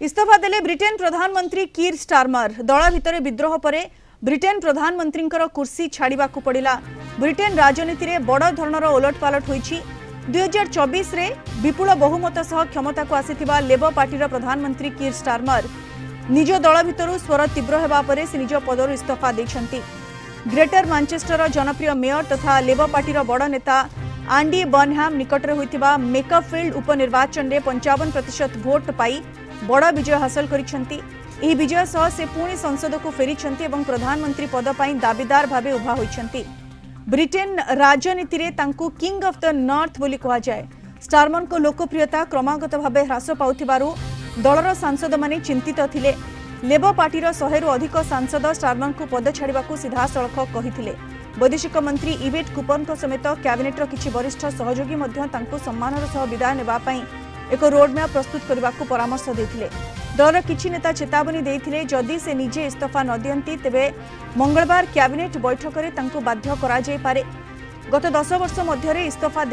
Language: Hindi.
इस्तीफा देले ब्रिटेन प्रधानमंत्री कीर स्टारमर। दल भितर विद्रोह पर ब्रिटेन प्रधानमंत्री कुर्सी छाड़ा पड़ा। ब्रिटेन राजनीति में बड़ धरणर ओलटपालट होईछि। 2024 रे विपुल बहुमत सह क्षमता को आसीथिबा लेबर पार्टी प्रधानमंत्री कीर स्टारमर निज दल भितर स्वर तीव्र होगा पर से निज पदर इस्तीफा देछंती। ग्रेटर मैनचेस्टर जनप्रिय मेयर तथा लेबर पार्टी बड़ नेता आंडी बर्नहैम निकटरे होइतिबा मेकफील्ड उपनिर्वाचन में 55% भोट पाई बड़ विजय हासिल करिसेंती। एही विजय सह से पुणी संसद को फेरिछंती एवं प्रधानमंत्री पद पाई दाबीदार भावे उभा होइछंती। ब्रिटेन राजनीति रे तांकु किंग ऑफ द नॉर्थ बोली कहा जाए। स्टारमर को लोकप्रियता क्रमागत भावे ह्रास पाउथिबारु दलर सांसद माने चिंतित थिले। लेबर पार्टी 100 रु अधिक सांसद स्टारमर को पद छाड़ाकू सीधा सड़क कहिथिले। वैदेशिक मंत्री इवेट कूपन समेत कैबिनेटर किछि वरिष्ठ सहयोगी मध्य तांकु सम्मानर सह विदाय नेबा पई एक रोडमैप प्रस्तुत करने को परामर्श देथिले। दलर किछि नेता चेतावनी देथिले जदि से निजे इस्तीफा न दियंती तेबे मंगलवार कैबिनेट बैठक में तांकु बाध्य करा जाय पारे। गत 10 वर्ष मध्य इस्तीफा